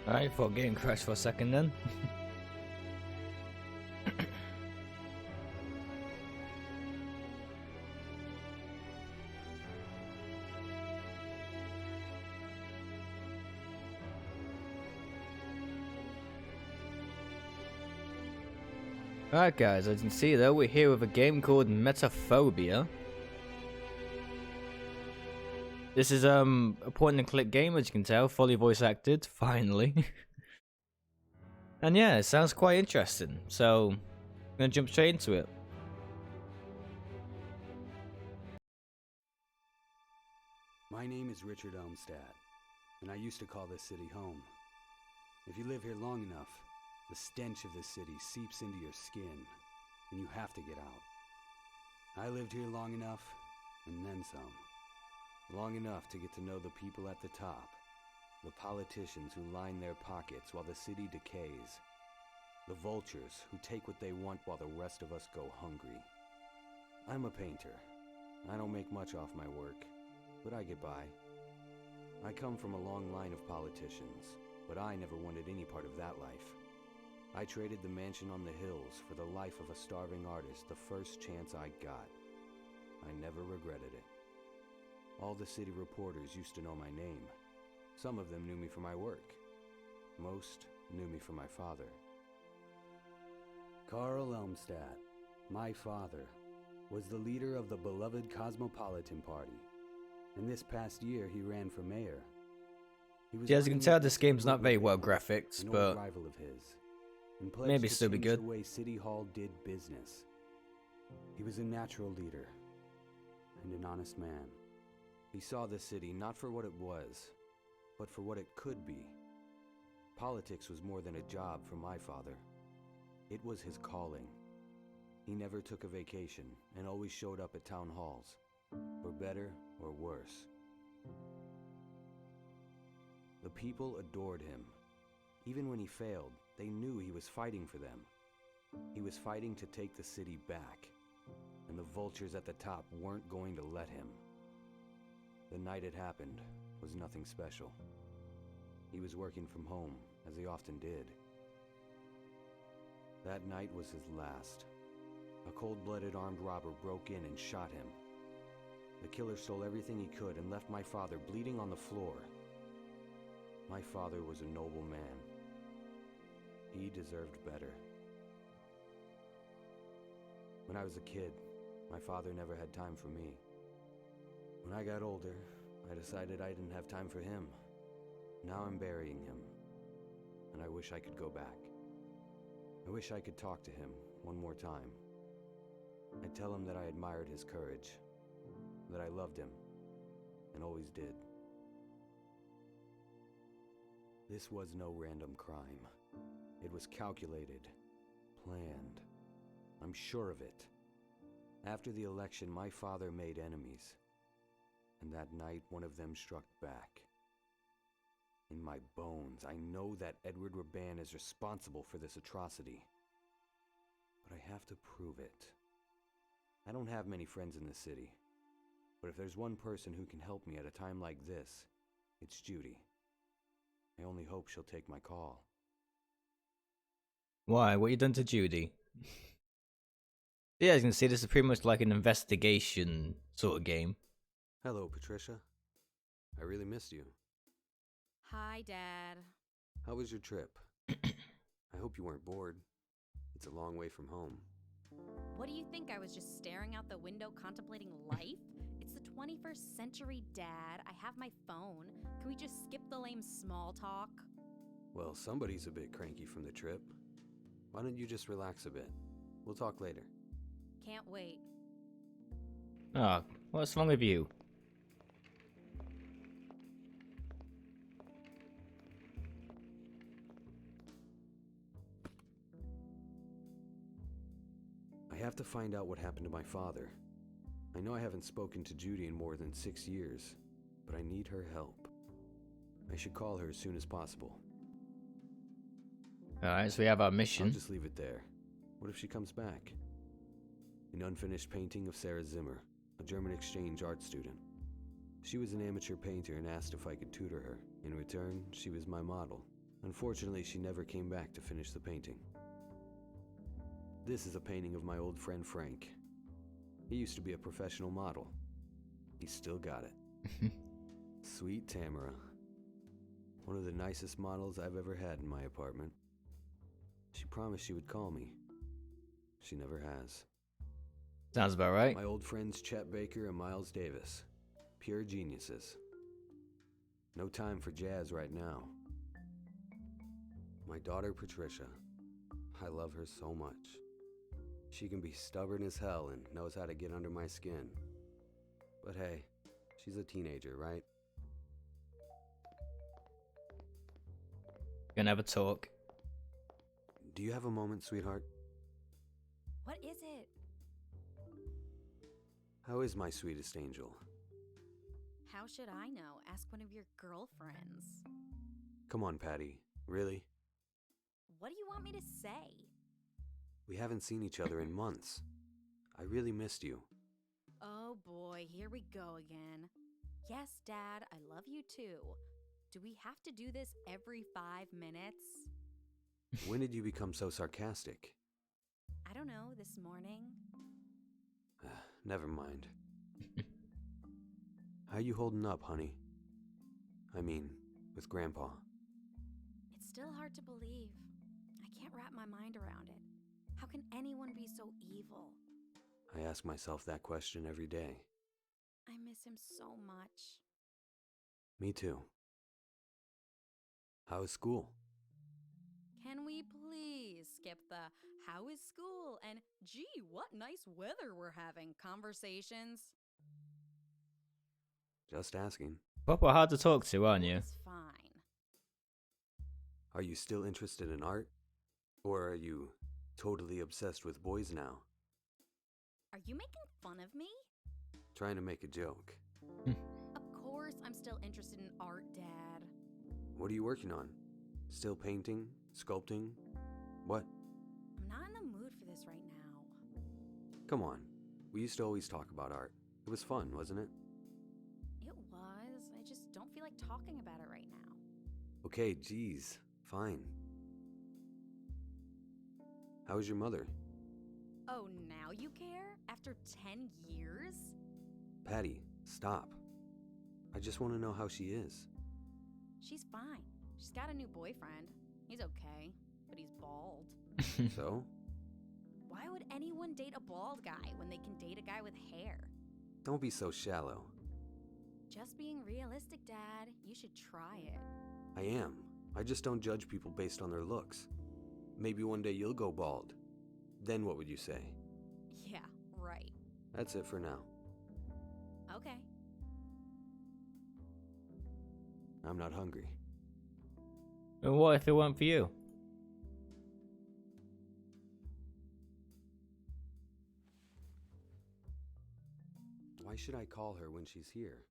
Alright, thought getting crashed for a second then. Alright guys, as you can see though, we're here with a game called Metaphobia. This is a point and click game, as you can tell, fully voice acted, finally. And yeah, it sounds quite interesting, so I'm gonna jump straight into it. My name is Richard Elmstat, and I used to call this city home. If you live here long enough, the stench of this city seeps into your skin, and you have to get out. I lived here long enough, and then some. Long enough to get to know the people at the top, the politicians who line their pockets while the city decays, the vultures who take what they want while the rest of us go hungry. I'm a painter. I don't make much off my work, but I get by. I come from a long line of politicians, but I never wanted any part of that life. I traded the mansion on the hills for the life of a starving artist the first chance I got. I never regretted it. All the city reporters used to know my name. Some of them knew me for my work. Most knew me for my father. Carl Elmstat, my father, was the leader of the beloved Cosmopolitan Party. And this past year he ran for mayor. Yeah, as you can tell, this game's not very well graphics, but rival of his. maybe still be good. The way City Hall did business. He was a natural leader and an honest man. He saw the city not for what it was, but for what it could be. Politics was more than a job for my father. It was his calling. He never took a vacation and always showed up at town halls, for better or worse. The people adored him. Even when he failed, they knew he was fighting for them. He was fighting to take the city back, and the vultures at the top weren't going to let him. The night it happened was nothing special. He was working from home, as he often did. That night was his last. A cold-blooded armed robber broke in and shot him. The killer stole everything he could and left my father bleeding on the floor. My father was a noble man. He deserved better. When I was a kid, my father never had time for me. When I got older, I decided I didn't have time for him. Now I'm burying him, and I wish I could go back. I wish I could talk to him one more time. I'd tell him that I admired his courage, that I loved him, and always did. This was no random crime. It was calculated, planned. I'm sure of it. After the election, my father made enemies. And that night, one of them struck back. In my bones, I know that Edward Raban is responsible for this atrocity. But I have to prove it. I don't have many friends in the city. But if there's one person who can help me at a time like this, it's Judy. I only hope she'll take my call. Why? What you done to Judy? Yeah, as you can see, this is pretty much like an investigation sort of game. Hello, Patricia. I really missed you. Hi, Dad. How was your trip? I hope you weren't bored. It's a long way from home. What do you think? I was just staring out the window contemplating life? It's the 21st century, Dad. I have my phone. Can we just skip the lame small talk? Well, somebody's a bit cranky from the trip. Why don't you just relax a bit? We'll talk later. Can't wait. Ah, oh, what's wrong with you? I have to find out what happened to my father. I know I haven't spoken to Judy in more than 6 years, but I need her help. I should call her as soon as possible. Alright, so we have our mission. I'll just leave it there. What if she comes back? An unfinished painting of Sarah Zimmer, a German exchange art student. She was an amateur painter and asked if I could tutor her. In return, she was my model. Unfortunately, she never came back to finish the painting. This is a painting of my old friend Frank. He used to be a professional model. He's still got it. Sweet Tamara. One of the nicest models I've ever had in my apartment. She promised she would call me. She never has. Sounds about right. My old friends Chet Baker and Miles Davis. Pure geniuses. No time for jazz right now. My daughter Patricia. I love her so much. She can be stubborn as hell and knows how to get under my skin. But hey, she's a teenager, right? Gonna have a talk. Do you have a moment, sweetheart? What is it? How is my sweetest angel? How should I know? Ask one of your girlfriends. Come on, Patty. Really? What do you want me to say? We haven't seen each other in months. I really missed you. Oh boy, here we go again. Yes, Dad, I love you too. Do we have to do this every 5 minutes? When did you become so sarcastic? I don't know, this morning? Never mind. How you holding up, honey? I mean, with Grandpa. It's still hard to believe. I can't wrap my mind around it. How can anyone be so evil? I ask myself that question every day. I miss him so much. Me too. How is school? Can we please skip the how is school and gee, what nice weather we're having conversations? Just asking. Proper hard to talk to, aren't you? It's fine. Are you still interested in art? Or are you totally obsessed with boys now? Are you making fun of me? Trying to make a joke. Of course I'm still interested in art, Dad. What are you working on? Still painting? Sculpting? What? I'm not in the mood for this right now. Come on. We used to always talk about art. It was fun, wasn't it? It was. I just don't feel like talking about it right now. Okay, geez. Fine. How is your mother? Oh, now you care? After 10 years? Patty, stop. I just want to know how she is. She's fine. She's got a new boyfriend. He's okay, but he's bald. So? Why would anyone date a bald guy when they can date a guy with hair? Don't be so shallow. Just being realistic, Dad. You should try it. I am. I just don't judge people based on their looks. Maybe one day you'll go bald. Then what would you say? Yeah, right. That's it for now. Okay. I'm not hungry. And what if it weren't for you? Why should I call her when she's here?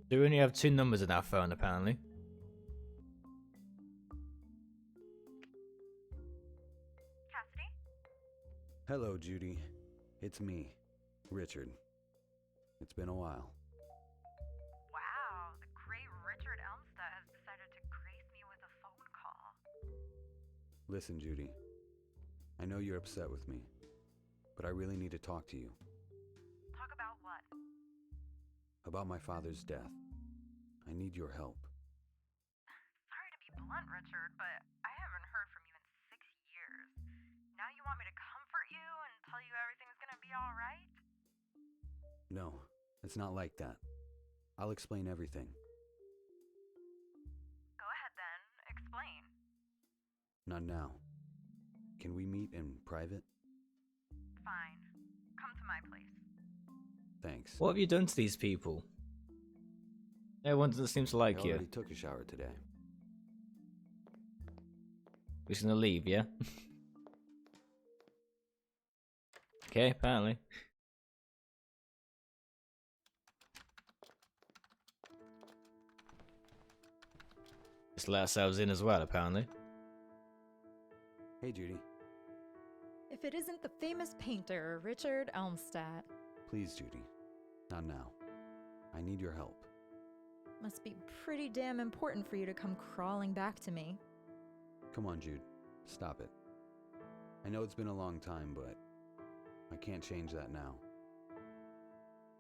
So we only have 2 numbers in our phone, apparently. Cassidy? Hello, Judy. It's me, Richard. It's been a while. Wow, the great Richard Elmstat has decided to grace me with a phone call. Listen, Judy. I know you're upset with me, but I really need to talk to you. Talk about what? About my father's death. I need your help. Sorry to be blunt, Richard, but I haven't heard from you in 6 years. Now you want me to comfort you and tell you everything's gonna be alright? No, it's not like that. I'll explain everything. Go ahead then, explain. Not now. Can we meet in private? Fine. Come to my place. Thanks. What have you done to these people? Everyone doesn't seem to like I you. already took a shower today. We're just gonna leave, yeah? Okay, apparently. Just let ourselves in as well, apparently. Hey, Judy. If it isn't the famous painter, Richard Elmstat. Please, Judy. Not now. I need your help. Must be pretty damn important for you to come crawling back to me. Come on, Jude. Stop it. I know it's been a long time, but I can't change that now.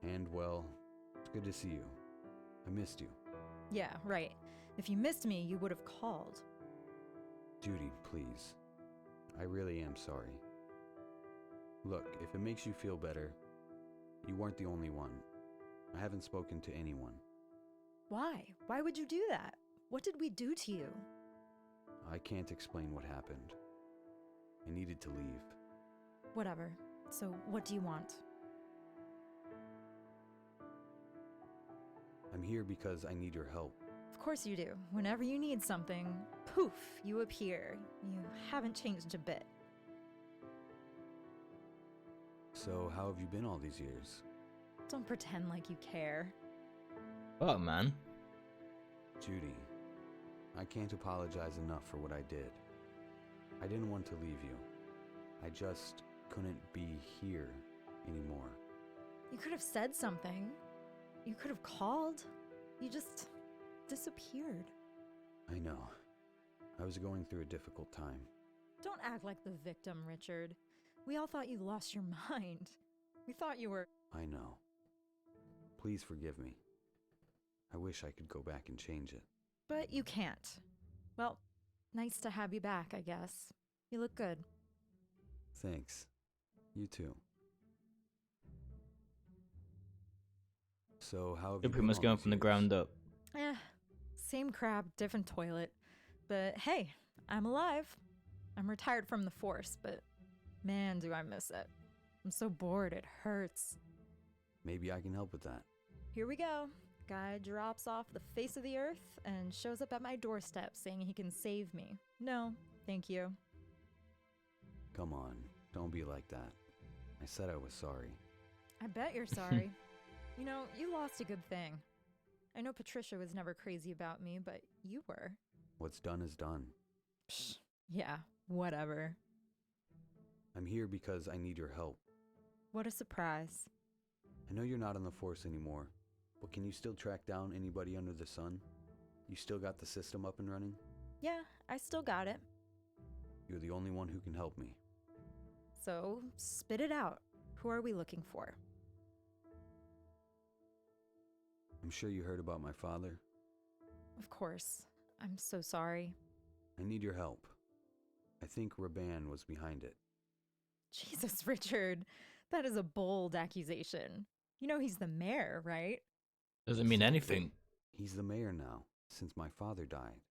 And, well, it's good to see you. I missed you. Yeah, right. If you missed me, you would have called. Judy, please. I really am sorry. Look, if it makes you feel better, you weren't the only one. I haven't spoken to anyone. Why? Why would you do that? What did we do to you? I can't explain what happened. I needed to leave. Whatever. So, what do you want? I'm here because I need your help. Of course you do. Whenever you need something, poof, you appear. You haven't changed a bit. So, how have you been all these years? Don't pretend like you care. Oh, man. Judy, I can't apologize enough for what I did. I didn't want to leave you. I just couldn't be here anymore. You could have said something. You could have called. You just disappeared. I know. I was going through a difficult time. Don't act like the victim, Richard. We all thought you lost your mind. We thought you were... I know. Please forgive me. I wish I could go back and change it. But you can't. Well, nice to have you back, I guess. You look good. Thanks. You too. So how have you You're pretty been much all going these from the years? ground up. Same crap, different toilet. But hey, I'm alive. I'm retired from the force, but man, do I miss it. I'm so bored, it hurts. Maybe I can help with that. Here we go. Guy drops off the face of the earth and shows up at my doorstep saying he can save me. No, thank you. Come on, don't be like that. I said I was sorry. I bet you're sorry. You know, you lost a good thing. I know Patricia was never crazy about me, but you were. What's done is done. Psh, yeah, whatever. I'm here because I need your help. What a surprise. I know you're not on the force anymore, but can you still track down anybody under the sun? You still got the system up and running? Yeah, I still got it. You're the only one who can help me. So, spit it out. Who are we looking for? I'm sure you heard about my father. Of course. I'm so sorry. I need your help. I think Raban was behind it. Jesus, Richard. That is a bold accusation. You know he's the mayor, right? Doesn't mean anything. He's the mayor now, since my father died.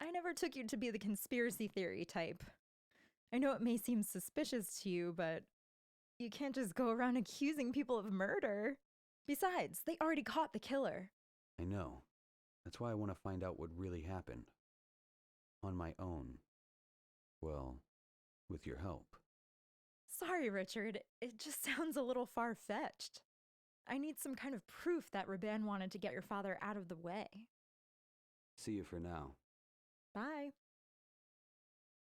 I never took you to be the conspiracy theory type. I know it may seem suspicious to you, but you can't just go around accusing people of murder. Besides, they already caught the killer. I know. That's why I want to find out what really happened. On my own. Well, with your help. Sorry, Richard. It just sounds a little far-fetched. I need some kind of proof that Raban wanted to get your father out of the way. See you for now. Bye.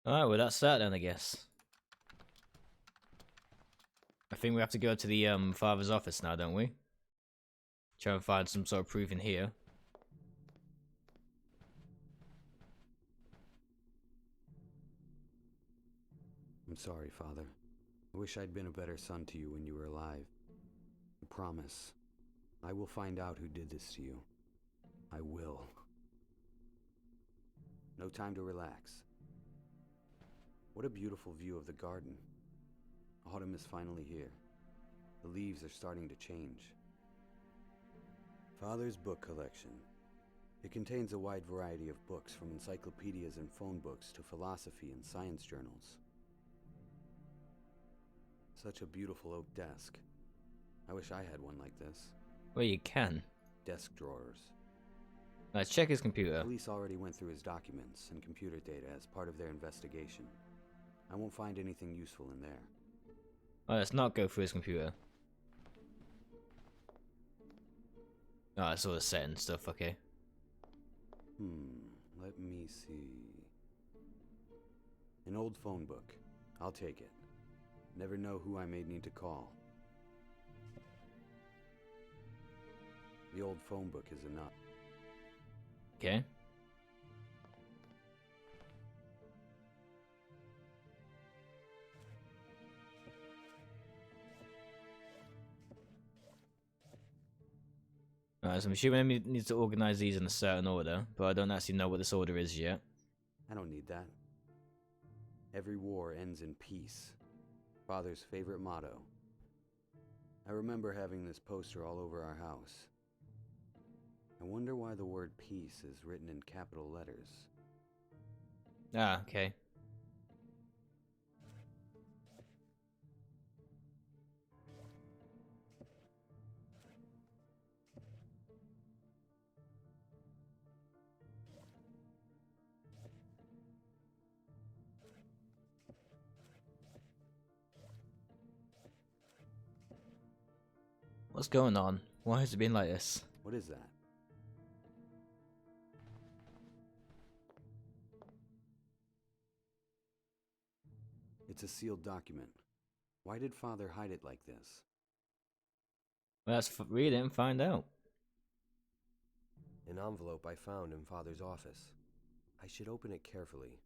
Alright, well that's that then, I guess. I think we have to go to the father's office now, don't we? Try and find some sort of proof in here. I'm sorry, Father. I wish I'd been a better son to you when you were alive. I promise. I will find out who did this to you. I will. No time to relax. What a beautiful view of the garden. Autumn is finally here. The leaves are starting to change. Father's book collection. It contains a wide variety of books, from encyclopedias and phone books to philosophy and science journals. Such a beautiful oak desk. I wish I had one like this. Well, you can. Desk drawers. Let's check his computer. Police already went through his documents and computer data as part of their investigation. I won't find anything useful in there. Alright, let's not go through his computer. Oh, it's all the setting stuff, okay. Let me see. An old phone book. I'll take it. Never know who I may need to call. The old phone book is enough. Okay. Alright, so I'm assuming I need to organize these in a certain order, but I don't actually know what this order is yet. I don't need that. Every war ends in peace. Father's favorite motto. I remember having this poster all over our house. I wonder why the word peace is written in capital letters. Ah, okay. What's going on? Why has it been like this? What is that? It's a sealed document. Why did Father hide it like this? Well, let's read it and find out. An envelope I found in Father's office. I should open it carefully.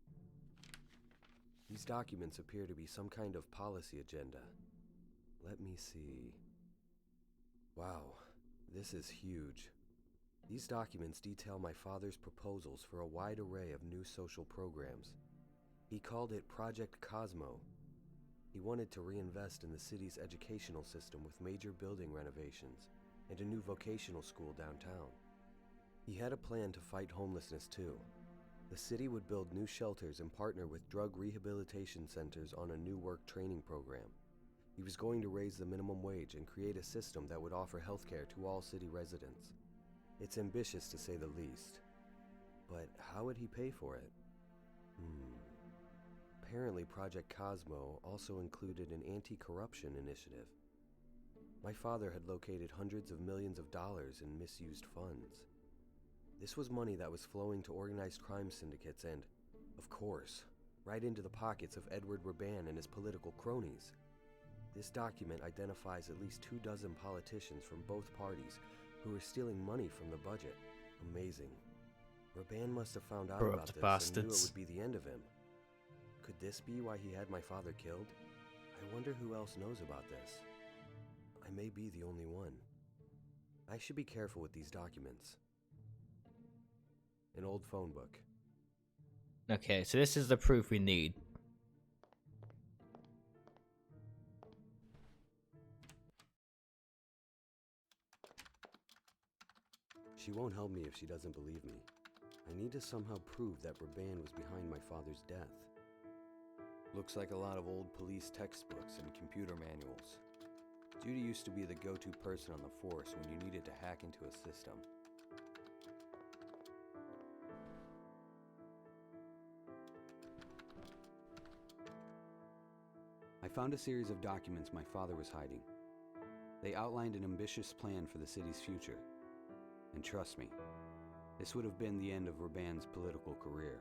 These documents appear to be some kind of policy agenda. Let me see. Wow, this is huge. These documents detail my father's proposals for a wide array of new social programs. He called it Project Cosmo. He wanted to reinvest in the city's educational system with major building renovations and a new vocational school downtown. He had a plan to fight homelessness too. The city would build new shelters and partner with drug rehabilitation centers on a new work training program. He was going to raise the minimum wage and create a system that would offer healthcare to all city residents. It's ambitious to say the least. But how would he pay for it? Apparently Project Cosmo also included an anti-corruption initiative. My father had located hundreds of millions of dollars in misused funds. This was money that was flowing to organized crime syndicates and, of course, right into the pockets of Edward Raban and his political cronies. This document identifies at least 24 politicians from both parties who were stealing money from the budget. Amazing. Raban must have found out about this and knew it would be the end of him. Could this be why he had my father killed? I wonder who else knows about this. I may be the only one. I should be careful with these documents. An old phone book. Okay, so this is the proof we need. She won't help me if she doesn't believe me. I need to somehow prove that Raban was behind my father's death. Looks like a lot of old police textbooks and computer manuals. Judy used to be the go-to person on the force when you needed to hack into a system. I found a series of documents my father was hiding. They outlined an ambitious plan for the city's future. And trust me, this would have been the end of Raban's political career.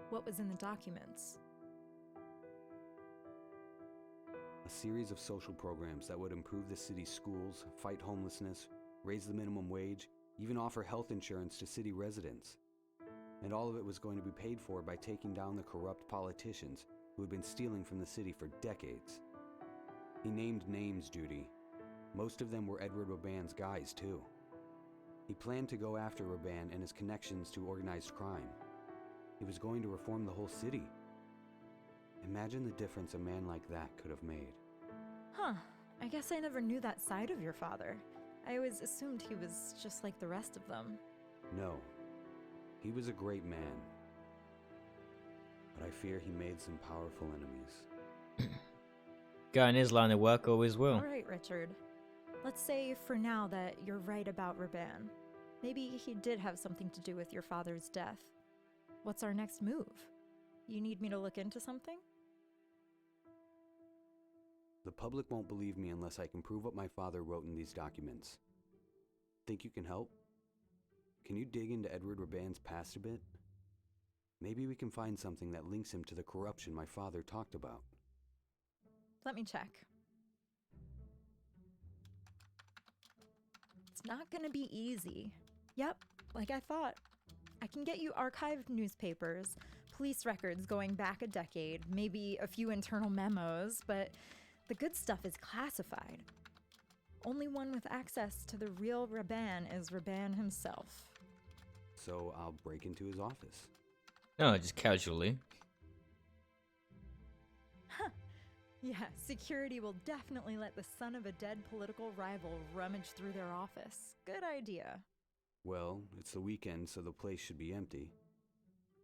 What was in the documents? A series of social programs that would improve the city's schools, fight homelessness, raise the minimum wage, even offer health insurance to city residents. And all of it was going to be paid for by taking down the corrupt politicians who had been stealing from the city for decades. He named names, Judy. Most of them were Edward Raban's guys, too. He planned to go after Raban and his connections to organized crime. He was going to reform the whole city. Imagine the difference a man like that could have made. Huh. I guess I never knew that side of your father. I always assumed he was just like the rest of them. No. He was a great man. But I fear he made some powerful enemies. Guy in his line of work always will. Alright, Richard. Let's say for now that you're right about Raban. Maybe he did have something to do with your father's death. What's our next move? You need me to look into something? The public won't believe me unless I can prove what my father wrote in these documents. Think you can help? Can you dig into Edward Raban's past a bit? Maybe we can find something that links him to the corruption my father talked about. Let me check. It's not gonna be easy. Yep, like I thought. I can get you archived newspapers, police records going back a decade, maybe a few internal memos, but the good stuff is classified. Only one with access to the real Raban is Raban himself. So I'll break into his office. No, just casually. Huh. Yeah, security will definitely let the son of a dead political rival rummage through their office. Good idea. Well, it's the weekend, so the place should be empty.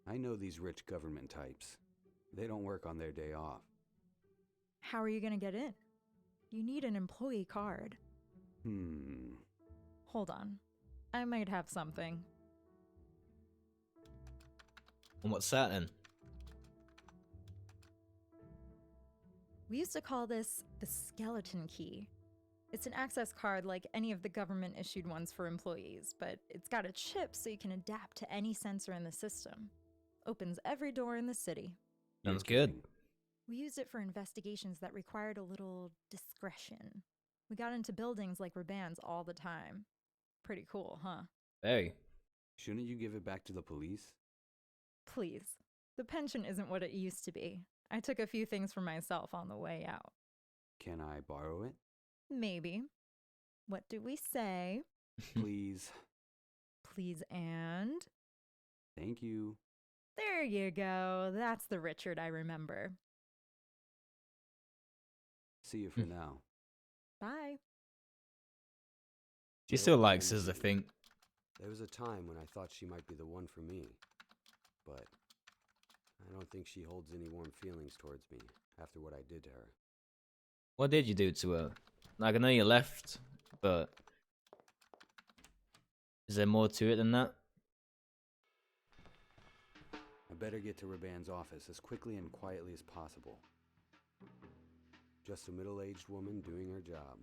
I know these rich government types. They don't work on their day off. How are you gonna get in? You need an employee card. Hold on. I might have something. And what's that then? We used to call this the skeleton key. It's an access card like any of the government-issued ones for employees, but it's got a chip so you can adapt to any sensor in the system. Opens every door in the city. Sounds good. We used it for investigations that required a little discretion. We got into buildings like Raban's all the time. Pretty cool, huh? Very. Shouldn't you give it back to the police? Please. The pension isn't what it used to be. I took a few things for myself on the way out. Can I borrow it? Maybe. What do we say? Please. Please and? Thank you. There you go. That's the Richard I remember. See you for now. Bye. She still likes us, I think. There was a time when I thought she might be the one for me, but I don't think she holds any warm feelings towards me after what I did to her. What did you do to her? Like, I know you left, but is there more to it than that? I better get to Raban's office as quickly and quietly as possible. Just a middle-aged woman doing her job.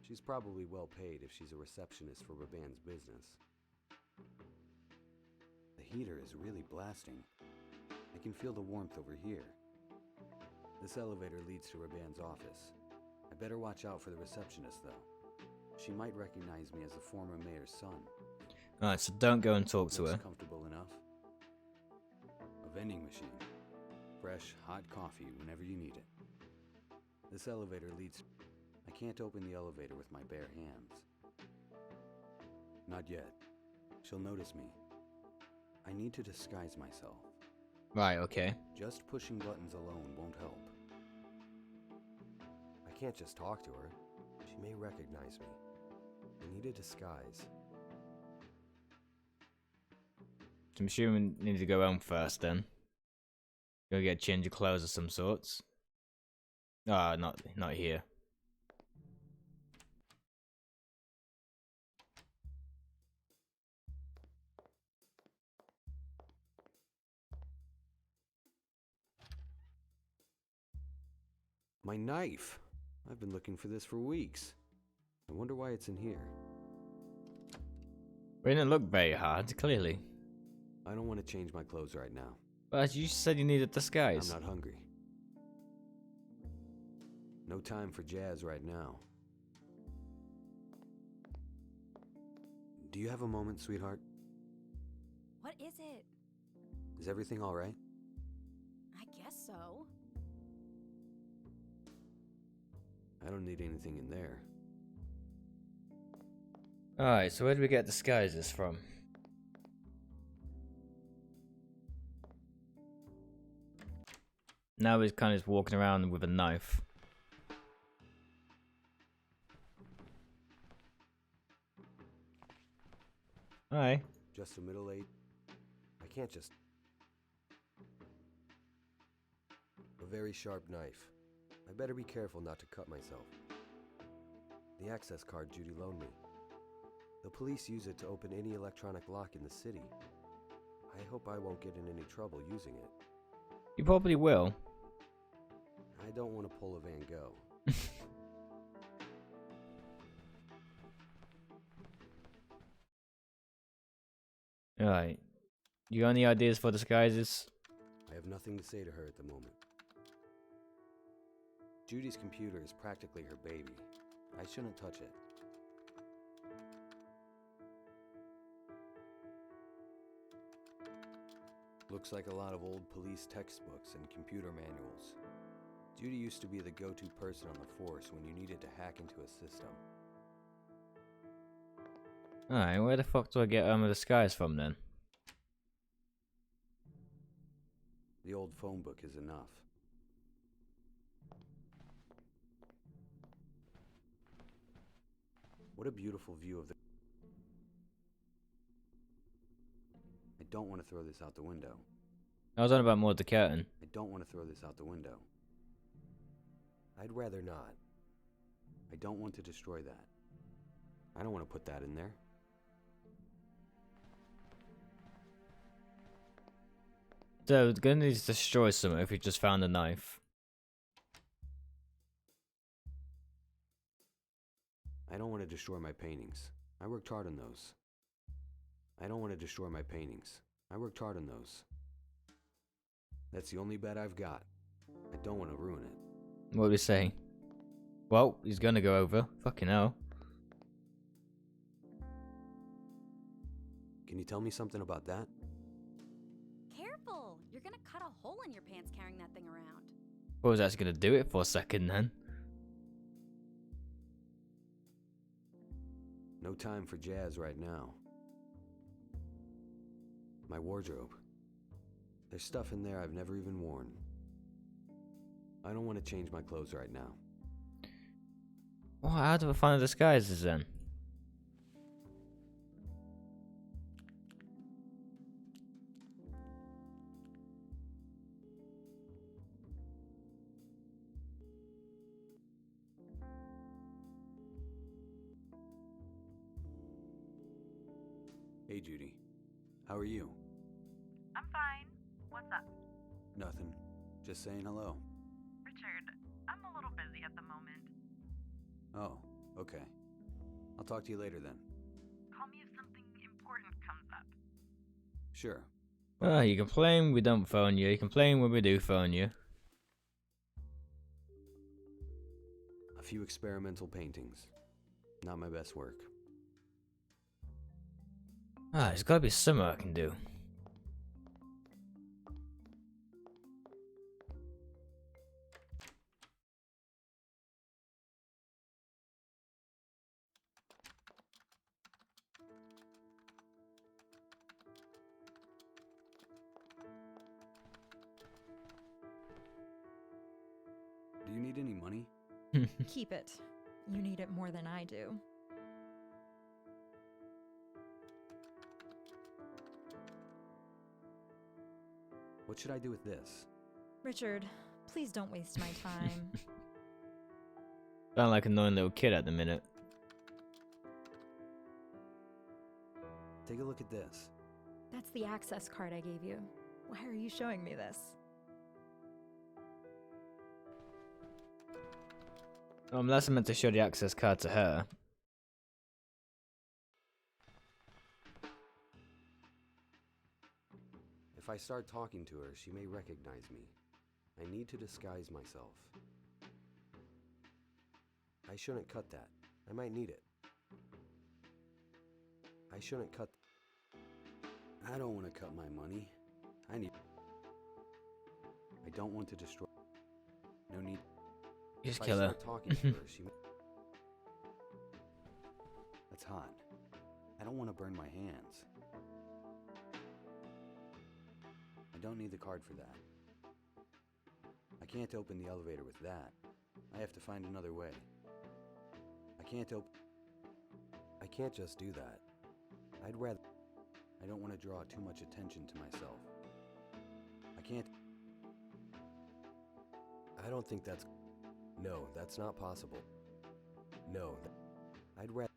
She's probably well paid if she's a receptionist for Raban's business. The heater is really blasting. I can feel the warmth over here. This elevator leads to Raban's office. I better watch out for the receptionist, though. She might recognize me as the former mayor's son. Alright, so don't go and talk to Looks her. comfortable enough. A vending machine. Fresh, hot coffee whenever you need it. This elevator leads... I can't open the elevator with my bare hands. Not yet. She'll notice me. I need to disguise myself. Right, okay. Just pushing buttons alone won't help. I can't just talk to her. She may recognize me. I need a disguise. I'm assuming we need to go home first then. Go get a change of clothes of some sorts. Ah, not here. My knife! I've been looking for this for weeks. I wonder why it's in here. It didn't look very hard, clearly. I don't want to change my clothes right now. But you said you needed disguise. I'm not hungry. No time for jazz right now. Do you have a moment, sweetheart? What is it? Is everything all right? I guess so. I don't need anything in there. Alright, so where do we get disguises from? Now he's kind of just walking around with a knife. Alright. Just a middle-aged... I can't just... A very sharp knife. I better be careful not to cut myself. The access card Judy loaned me. The police use it to open any electronic lock in the city. I hope I won't get in any trouble using it. You probably will. I don't want to pull a Van Gogh. Alright. You got any ideas for disguises? I have nothing to say to her at the moment. Judy's computer is practically her baby. I shouldn't touch it. Looks like a lot of old police textbooks and computer manuals. Judy used to be the go-to person on the force when you needed to hack into a system. Alright, where the fuck do I get Armor Disguise from then? The old phone book is enough. What a beautiful view of the... I don't want to throw this out the window. I was on about more the curtain. I don't want to throw this out the window. I'd rather not. I don't want to destroy that. I don't want to put that in there. So, the gun needs to destroy something if we just found a knife. I don't want to destroy my paintings. I worked hard on those. I don't want to destroy my paintings. I worked hard on those. That's the only bet I've got. I don't want to ruin it. What are we saying? Well, he's gonna go over. Fucking hell. Can you tell me something about that? Careful! You're gonna cut a hole in your pants carrying that thing around. What was actually gonna do it for a second then? No time for jazz right now. My wardrobe. There's stuff in there I've never even worn. I don't want to change my clothes right now. Well, how do I find the disguises then? Hey Judy, how are you? I'm fine. What's up? Nothing. Just saying hello. Richard, I'm a little busy at the moment. Oh, okay. I'll talk to you later then. Call me if something important comes up. Sure. Oh, you complain we don't phone you. You complain when we do phone you. A few experimental paintings. Not my best work. Ah, there's gotta be something I can do. Do you need any money? Keep it. You need it more than I do. What should I do with this? Richard, please don't waste my time. Sound like a annoying little kid at the minute. Take a look at this. That's the access card I gave you. Why are you showing me this? Unless I meant to show the access card to her. If I start talking to her, she may recognize me. I need to disguise myself. I shouldn't cut that. I might need it. I shouldn't cut. I don't want to cut my money. I don't want to destroy. No need. Just If kill I her. start talking to her, she may... That's hot. I don't want to burn my hands. I don't need the card for that. I can't open the elevator with that. I have to find another way. I can't just do that. I'd rather... I don't want to draw too much attention to myself. I can't... I don't think that's... No, that's not possible. No, I'd rather...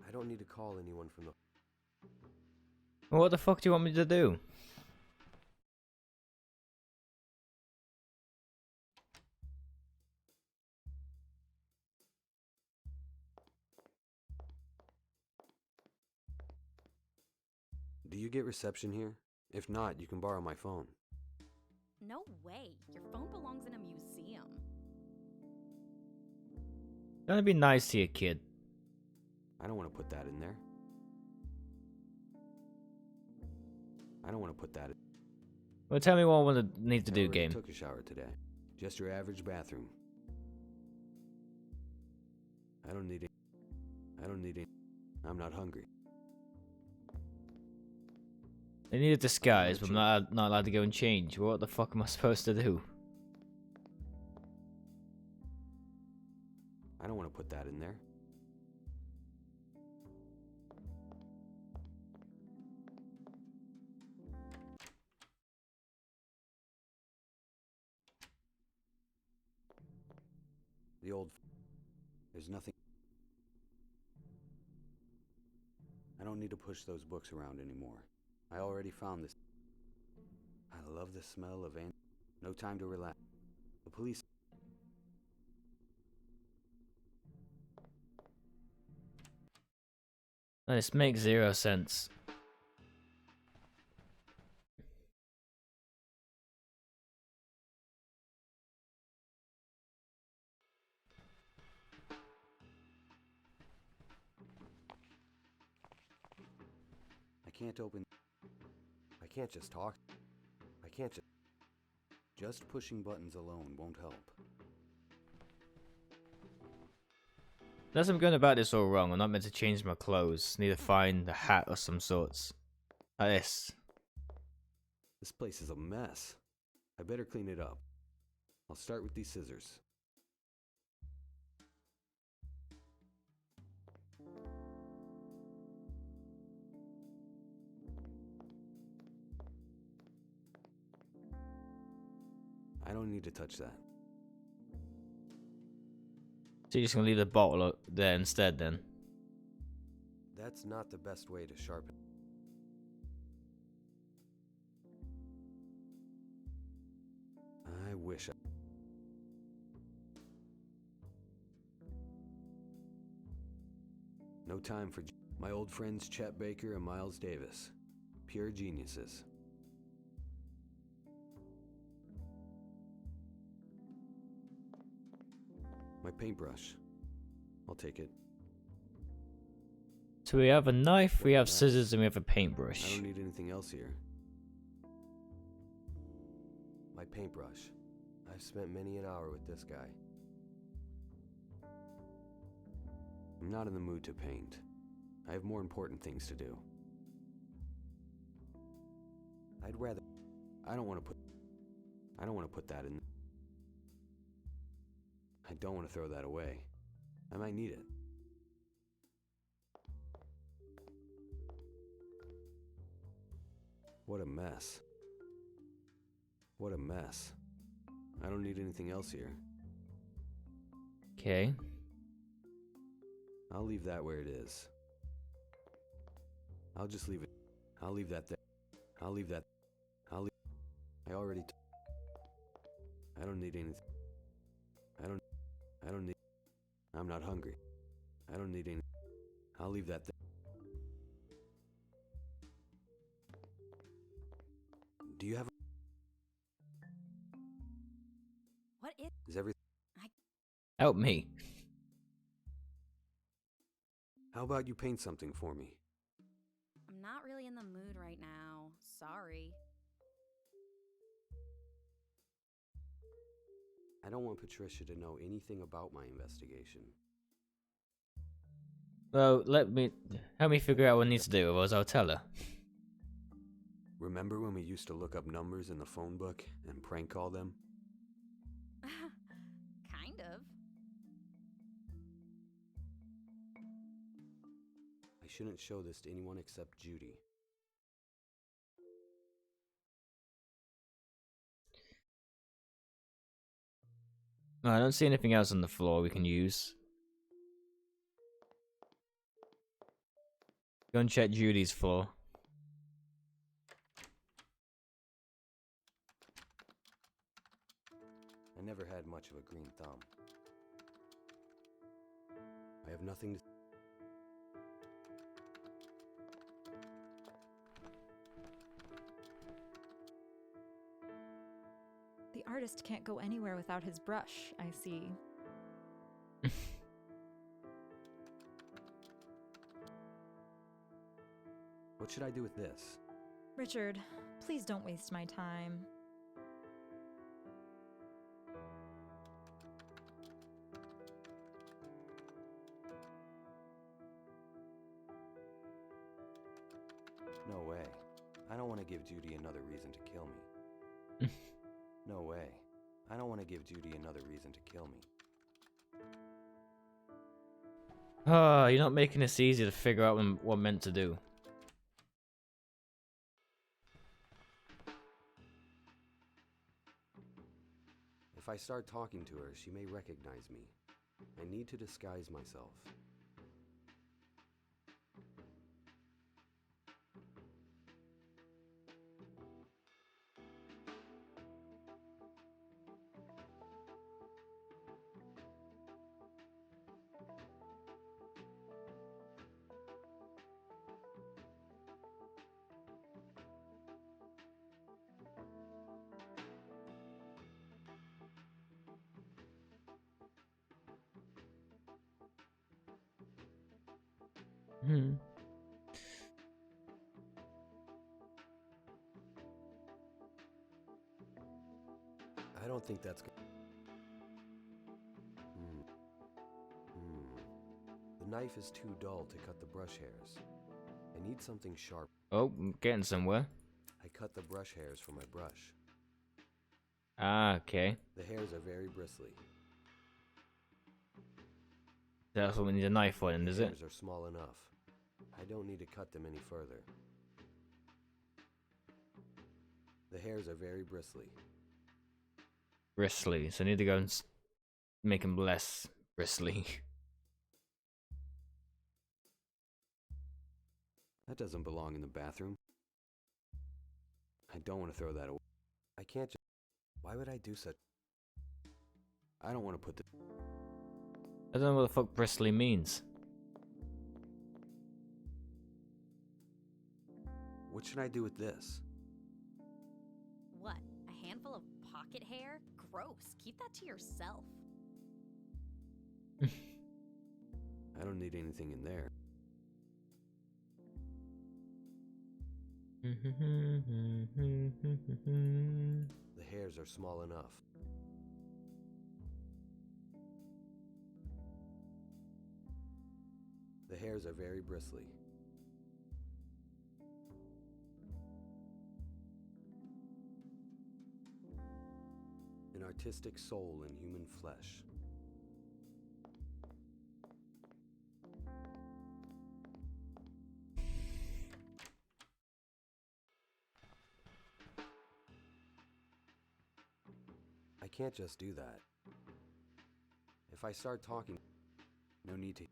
I don't need to call anyone from the... Well, what the fuck do you want me to do? Do you get reception here? If not, you can borrow my phone. No way. Your phone belongs in a museum. Trying to be nice to your kid. I don't want to put that in there. I don't want to put that. Well, tell me what I need to I do, already game. took a shower today. Just your average bathroom. I don't need it. I'm not hungry. I need a disguise, but I'm not allowed to go and change. What the fuck am I supposed to do? I don't want to put that in there. There's nothing. I don't need to push those books around anymore. I already found this. I love the smell of no time to relax. The police. This makes 0 sense. I can't just talk. I can't just pushing buttons alone won't help. Unless I'm going about this all wrong, I'm not meant to change my clothes. Need to find a hat or some sorts. Like this. This place is a mess. I better clean it up. I'll start with these scissors. I don't need to touch that. So you're just going to leave the bottle there instead then? That's not the best way to sharpen. I wish I... No time for my old friends Chet Baker and Miles Davis. Pure geniuses. My paintbrush. I'll take it. So we have a knife, we have What's scissors, and we have a I paintbrush. don't need anything else here. My paintbrush. I've spent many an hour with this guy. I'm not in the mood to paint. I have more important things to do. I'd rather. I don't want to put that in. I don't want to throw that away. I might need it. What a mess. What a mess. I don't need anything else here. Okay. I'll leave that where it is. I'll just leave it. I'll leave that there. I'll leave that. I already. I don't need anything. I don't need. I'm not hungry. I don't need any. I'll leave that there. Do you have? What Is everything? Help me. How about you paint something for me? I'm not really in the mood right now. Sorry. I don't want Patricia to know anything about my investigation. Well, help me figure out what I need to do, otherwise I'll tell her. Remember when we used to look up numbers in the phone book and prank call them? Kind of. I shouldn't show this to anyone except Judy. No, I don't see anything else on the floor we can use. Go and check Judy's floor. I never had much of a green thumb. I have nothing to... The artist can't go anywhere without his brush, I see. What should I do with this? Richard, please don't waste my time. No way. I don't want to give Judy another reason to kill me. No way. I don't want to give Judy another reason to kill me. Oh, you're not making this easy to figure out what I'm meant to do. If I start talking to her, she may recognize me. I need to disguise myself. Hmm. I don't think that's good. The knife is too dull to cut the brush hairs. I need something sharp. Oh, I'm getting somewhere. I cut the brush hairs from my brush. Ah, okay. The hairs are very bristly. That's what we need a knife for, then, is The it? hairs are small enough. I don't need to cut them any further. The hairs are very bristly. Bristly. So I need to go and make them less bristly. That doesn't belong in the bathroom. I don't want to throw that away. I can't just... Why would I do such... I don't want to put the... I don't know what the fuck bristly means. What should I do with this? What? A handful of pocket hair? Gross. Keep that to yourself. I don't need anything in there. The hairs are small enough. The hairs are very bristly. An artistic soul in human flesh. I can't just do that. If I start talking, no need to.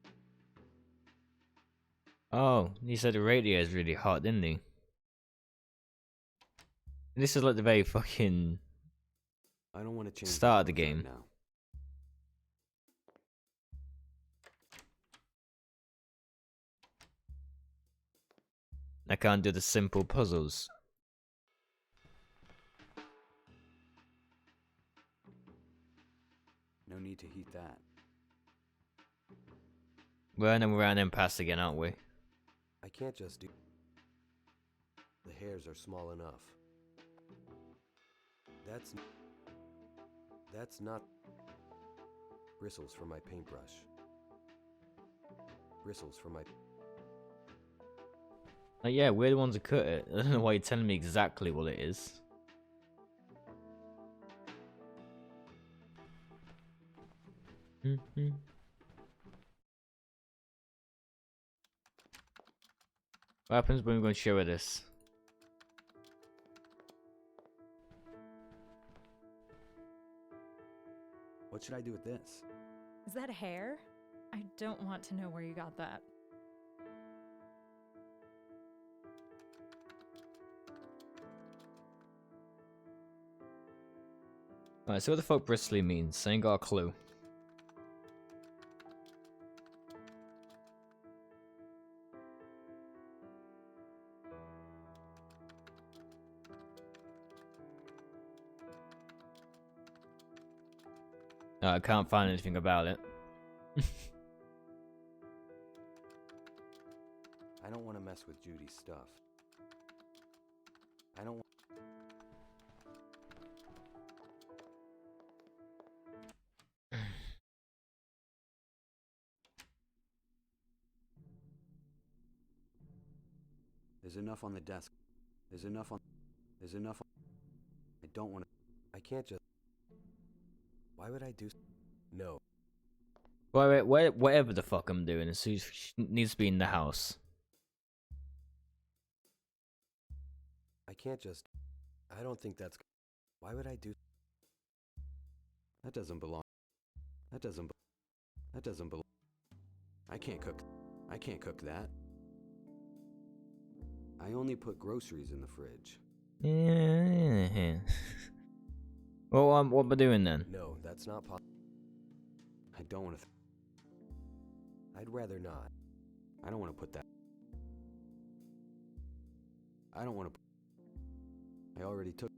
Oh, he said the radio is really hot, didn't he? This is like the very fucking I don't want to change start of the clothes right game. now. I can't do the simple puzzles. No need to heat that. We're running around and past again, aren't we? I can't just do. The hairs are small enough. That's not bristles for my paintbrush. Bristles for my... Like, yeah, we're the ones who cut it. I don't know why you're telling me exactly what it is. What happens when we're going to show her this? What should I do with this? Is that hair? I don't want to know where you got that. Alright, so what the fuck bristly means? I ain't got a clue. No, I can't find anything about it. I don't want to mess with Judy's stuff. I don't. There's enough on the desk. There's enough on. There's enough on. I don't want to. I can't just. Why would I do? No. Wait, whatever the fuck I'm doing, she needs to be in the house. I can't just. I don't think that's. Why would I do? That doesn't belong. That doesn't. That doesn't belong. I can't cook. I can't cook that. I only put groceries in the fridge. Yeah. Well, what am I doing then? No, that's not possible. I don't want to. I'd rather not. I don't want to put that. I don't want to. I already took.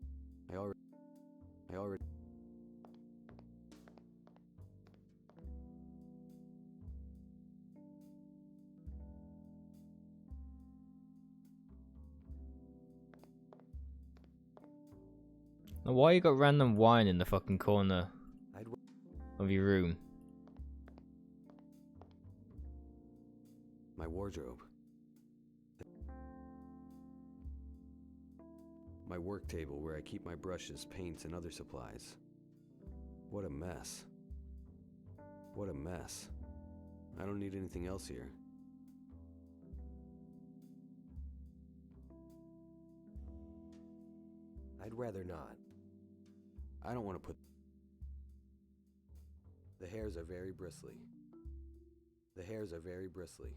I already. Now, why you got random wine in the fucking corner of your room? My wardrobe. My work table where I keep my brushes, paints, and other supplies. What a mess. What a mess. I don't need anything else here. I'd rather not. I don't want to put. The hairs are very bristly. The hairs are very bristly.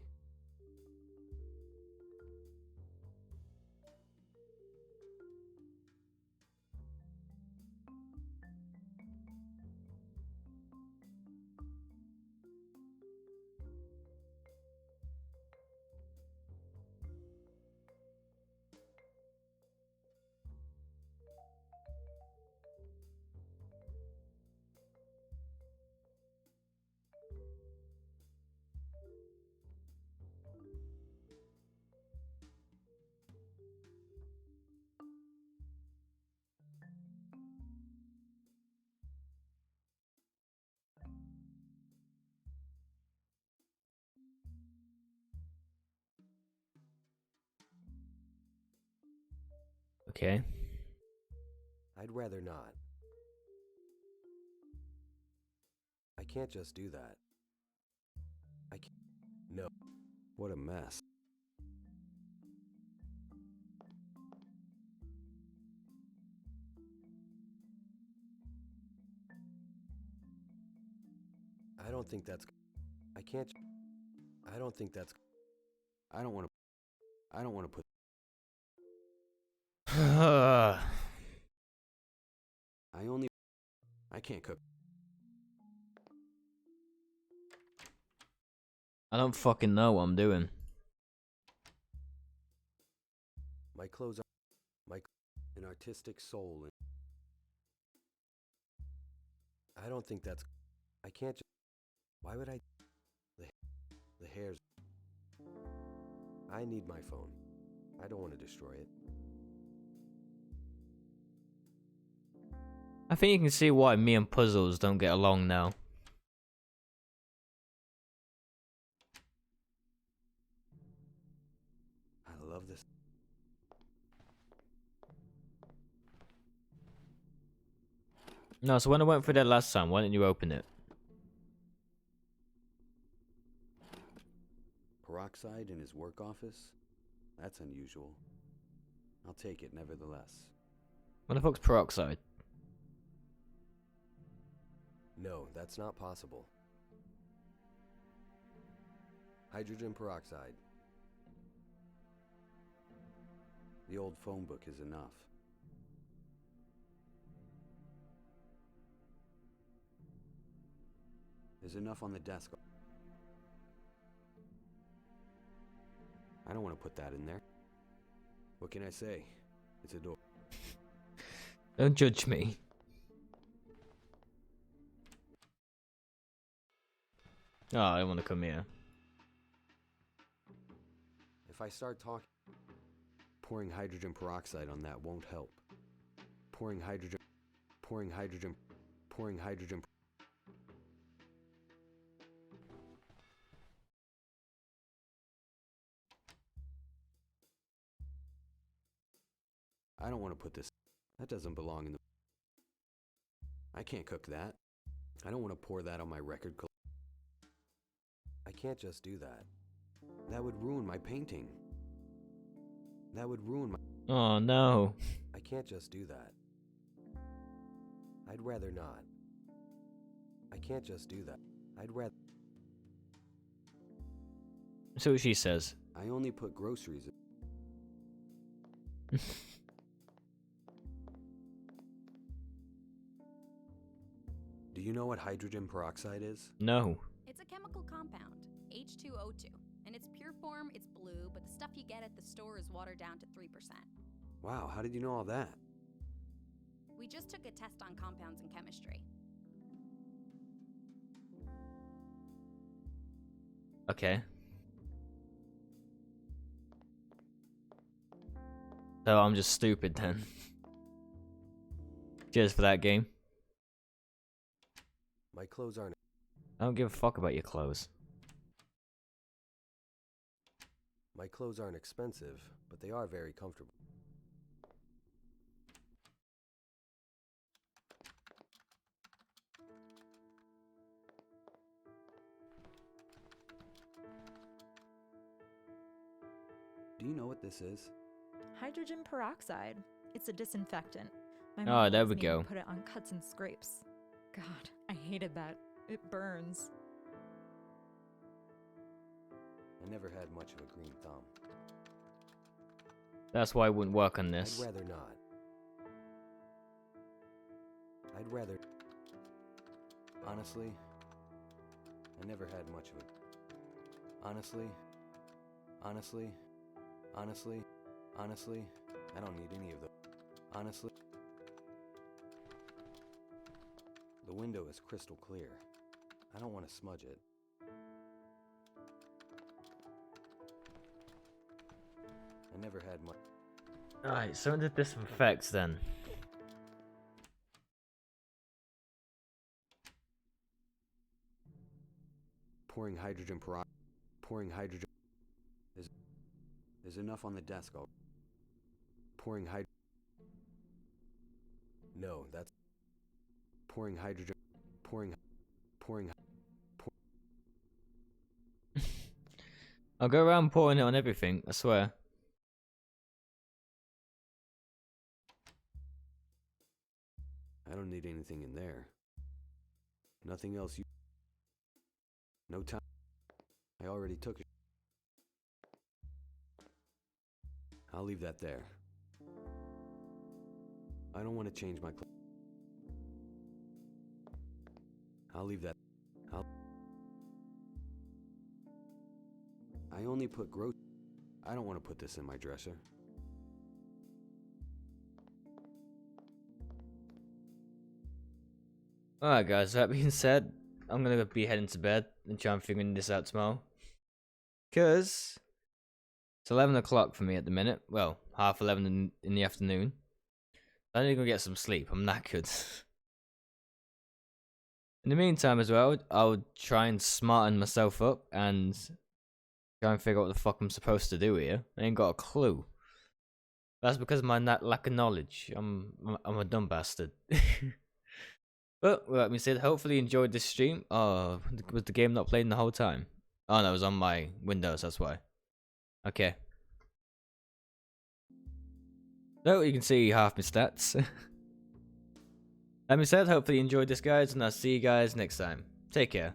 Okay. I'd rather not. I can't just do that. I can't. No. What a mess. I don't think that's. I can't. I don't think that's. I don't want to. I don't want to put. I I only. I can't cook. don't fucking know what I'm doing. My clothes are. An artistic soul. I don't think that's. I can't just. Why would I? The hairs. I need my phone. I don't want to destroy it. I think you can see why me and puzzles don't get along now. I love this. No, so when I went through there last time, why didn't you open it? Peroxide in his work office? That's unusual. I'll take it nevertheless. What the fuck's peroxide? No, that's not possible. Hydrogen peroxide. The old phone book is enough. There's enough on the desk. I don't want to put that in there. What can I say? It's a door. Don't judge me. Oh, I don't want to come here. If I start talking, Pouring hydrogen peroxide on that won't help. Pouring hydrogen. Pouring hydrogen. Pouring hydrogen. I don't want to put this. That doesn't belong in the. I can't cook that. I don't want to pour that on my record. I can't just do that. That would ruin my painting. That would ruin my. Oh no. I can't just do that. I'd rather not. I can't just do that. I'd rather. So what she says. I only put groceries in. Do you know what hydrogen peroxide is? No. It's a chemical compound, H2O2. In its pure form, it's blue, but the stuff you get at the store is watered down to 3%. Wow, how did you know all that? We just took a test on compounds in chemistry. Okay. So I'm just stupid then. Cheers for that game. My clothes aren't. I don't give a fuck about your clothes. My clothes aren't expensive, but they are very comfortable. Do you know what this is? Hydrogen peroxide. It's a disinfectant. My Oh, mom there always we made me go. Put it on cuts and scrapes. God, I hated that. It burns. I never had much of a green thumb. That's why I wouldn't work on this. I'd rather not. I'd rather. Honestly, I never had much of a. Honestly, honestly, I don't need any of them. Honestly, the window is crystal clear. I don't want to smudge it. I never had much. Alright, so under this effects then. Pouring hydrogen peroxide. Pouring hydrogen. There's enough on the desk. Pouring hydrogen. No, that's. Pouring hydrogen. Pouring. I'll go around pouring it on everything, I swear. I don't need anything in there. Nothing else. No time. I already took it. I'll leave that there. I don't want to change my clothes. I'll leave that. I only put I don't want to put this in my dresser. Alright guys, that being said, I'm gonna be heading to bed and try and figure this out tomorrow. Cause it's 11 o'clock for me at the minute. Well, half 11 in the afternoon. I need to go get some sleep. I'm knackered. In the meantime as well, I'll try and smarten myself up and try and figure out what the fuck I'm supposed to do here. I ain't got a clue. That's because of my lack of knowledge. I'm a dumb bastard. But, like we said, hopefully you enjoyed this stream. Oh, was the game not playing the whole time? Oh no, it was on my Windows, that's why. Okay. So, you can see half my stats. Like we said, hopefully you enjoyed this, guys, and I'll see you guys next time. Take care.